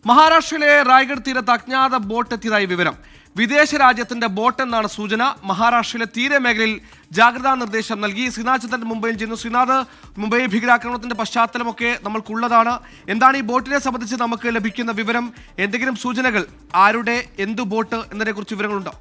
മഹാരാഷ്ട്രയിലെ റായ്ഗഡ് തീരത്ത് അജ്ഞാത ബോട്ട് എത്തിയതായി വിവരം. വിദേശ രാജ്യത്തിന്റെ ബോട്ട് എന്നാണ് സൂചന. മഹാരാഷ്ട്രയിലെ തീരമേഖലയിൽ ജാഗ്രതാ നിർദ്ദേശം നൽകി. ശ്രീനാഥ് ചന്ദ്രൻ മുംബൈയിൽ ചെയ്യുന്നു. ശ്രീനാഥ്, മുംബൈ ഭീകരാക്രമണത്തിന്റെ പശ്ചാത്തലമൊക്കെ നമ്മൾക്കുള്ളതാണ്. എന്താണ് ഈ ബോട്ടിനെ സംബന്ധിച്ച് നമുക്ക് ലഭിക്കുന്ന വിവരം? എന്തെങ്കിലും സൂചനകൾ, ആരുടെ, എന്തു ബോട്ട് എന്നതിനെക്കുറിച്ച് വിവരങ്ങളുണ്ടോ?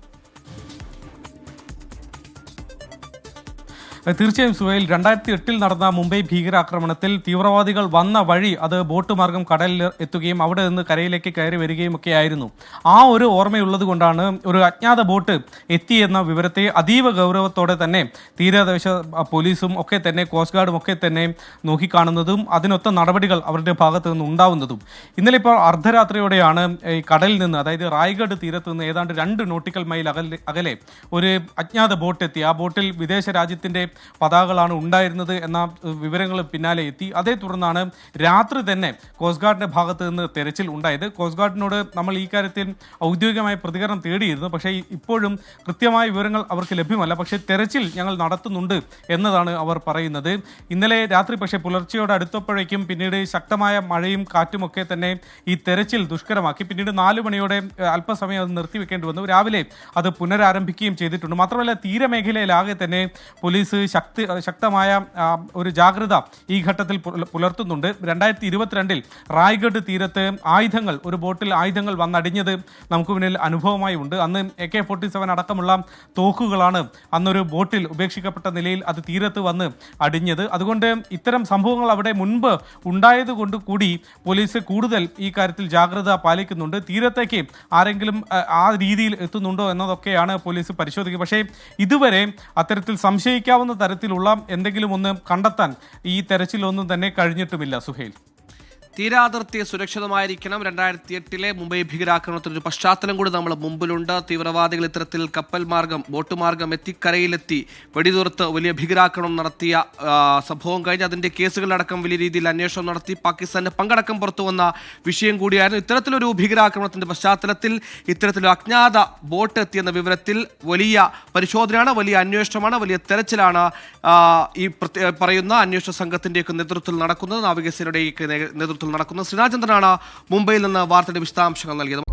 തീർച്ചയായും സുഹൈൽ, 2008 നടന്ന മുംബൈ ഭീകരാക്രമണത്തിൽ തീവ്രവാദികൾ വന്ന വഴി അത് ബോട്ട് മാർഗം കടലിൽ എത്തുകയും അവിടെ നിന്ന് കരയിലേക്ക് കയറി വരികയും ഒക്കെ ആയിരുന്നു. ആ ഒരു ഓർമ്മയുള്ളത് കൊണ്ടാണ് ഒരു അജ്ഞാത ബോട്ട് എത്തിയെന്ന വിവരത്തെ അതീവ ഗൗരവത്തോടെ തന്നെ തീരദേശ പോലീസും ഒക്കെ തന്നെ കോസ്റ്റ് ഗാർഡും ഒക്കെ തന്നെ നോക്കിക്കാണുന്നതും അതിനൊത്ത നടപടികൾ അവരുടെ ഭാഗത്തു നിന്ന് ഉണ്ടാവുന്നതും. ഇന്നലെ ഇപ്പോൾ അർദ്ധരാത്രിയോടെയാണ് ഈ കടലിൽ നിന്ന്, അതായത് റായ്ഗഡ് തീരത്ത് നിന്ന് ഏതാണ്ട് 2 നോട്ടിക്കൽ മൈൽ അകലെ ഒരു അജ്ഞാത ബോട്ട് എത്തി. ആ ബോട്ടിൽ വിദേശ രാജ്യത്തിന്റെ പതാകകളാണ് ഉണ്ടായിരുന്നത് എന്ന വിവരങ്ങൾ പിന്നാലെ എത്തി. അതേ തുടർന്നാണ് രാത്രി തന്നെ കോസ്റ്റ് ഗാർഡിന്റെ ഭാഗത്ത് നിന്ന് തെരച്ചിൽ ഉണ്ടായത്. കോസ്റ്റ് ഗാർഡിനോട് നമ്മൾ ഈ കാര്യത്തിൽ ഔദ്യോഗികമായ പ്രതികരണം തേടിയിരുന്നു. പക്ഷേ ഇപ്പോഴും കൃത്യമായ വിവരങ്ങൾ അവർക്ക് ലഭ്യമല്ല. പക്ഷേ തെരച്ചിൽ ഞങ്ങൾ നടത്തുന്നുണ്ട് എന്നതാണ് അവർ പറയുന്നത്. ഇന്നലെ രാത്രി പക്ഷേ പുലർച്ചയോട് അടുത്തപ്പോഴേക്കും പിന്നീട് ശക്തമായ മഴയും കാറ്റുമൊക്കെ തന്നെ ഈ തെരച്ചിൽ ദുഷ്കരമാക്കി. പിന്നീട് 4 മണിയോടെ അല്പസമയം അത് നിർത്തിവെക്കേണ്ടി വന്നു. രാവിലെ അത് പുനരാരംഭിക്കുകയും ചെയ്തിട്ടുണ്ട്. മാത്രമല്ല, തീരമേഖലയിലാകെ തന്നെ പോലീസ് ശക്തമായ ഒരു ജാഗ്രത ഈ ഘട്ടത്തിൽ പുലർത്തുന്നുണ്ട്. 2022 റായ്ഗഡ് തീരത്ത് ഒരു ബോട്ടിൽ ആയുധങ്ങൾ വന്നടിഞ്ഞത് നമുക്ക് മുന്നിൽ അനുഭവമായി ഉണ്ട്. അന്ന് AK-47 അടക്കമുള്ള തോക്കുകളാണ് അന്നൊരു ബോട്ടിൽ ഉപേക്ഷിക്കപ്പെട്ട നിലയിൽ അത് തീരത്ത് വന്ന് അടിഞ്ഞത്. അതുകൊണ്ട് ഇത്തരം സംഭവങ്ങൾ അവിടെ മുൻപ് ഉണ്ടായതുകൊണ്ട് കൂടി പോലീസ് കൂടുതൽ ഈ കാര്യത്തിൽ ജാഗ്രത പാലിക്കുന്നുണ്ട്. തീരത്തേക്ക് ആരെങ്കിലും ആ രീതിയിൽ എത്തുന്നുണ്ടോ എന്നതൊക്കെയാണ് പോലീസ് പരിശോധിക്കുക. പക്ഷേ ഇതുവരെ അത്തരത്തിൽ സംശയിക്കാവുന്ന തരത്തിലുള്ള എന്തെങ്കിലും ഒന്ന് കണ്ടെത്താൻ ഈ തെരച്ചിലൊന്നും തന്നെ കഴിഞ്ഞിട്ടുമില്ല. സുഹൈൽ, തീരാതിർത്തി സുരക്ഷിതമായിരിക്കണം. 2008 മുംബൈ ഭീകരാക്രമണത്തിന് ഒരു പശ്ചാത്തലം കൂടി നമ്മൾ മുമ്പിലുണ്ട്. തീവ്രവാദികൾ ഇത്തരത്തിൽ കപ്പൽ മാർഗം, ബോട്ട് മാർഗം കരയിലെത്തി വെടിതീർത്ത് വലിയ ഭീകരാക്രമണം നടത്തിയ സംഭവം കഴിഞ്ഞ് അതിൻ്റെ കേസുകളടക്കം വലിയ രീതിയിൽ അന്വേഷണം നടത്തി. പാകിസ്ഥാന്റെ പങ്കടക്കം പുറത്തു വന്ന വിഷയം കൂടിയായിരുന്നു. ഇത്തരത്തിലൊരു ഭീകരാക്രമണത്തിന്റെ പശ്ചാത്തലത്തിൽ ഇത്തരത്തിലൊരു അജ്ഞാത ബോട്ട് എത്തിയെന്ന വിവരത്തിൽ വലിയ പരിശോധനയാണ്, വലിയ അന്വേഷണമാണ്, വലിയ തെരച്ചിലാണ് ഈ പറയുന്ന അന്വേഷണ സംഘത്തിൻ്റെയൊക്കെ നേതൃത്വത്തിൽ നടക്കുന്നത്. നാവികസേനയുടെ നേതൃത്വത്തിൽ നടക്കുന്ന. ശ്രീനാഥ് ചന്ദ്രനാണ് മുംബൈയിൽ നിന്ന് വാർത്തയുടെ വിശദാംശങ്ങൾ നൽകിയത്.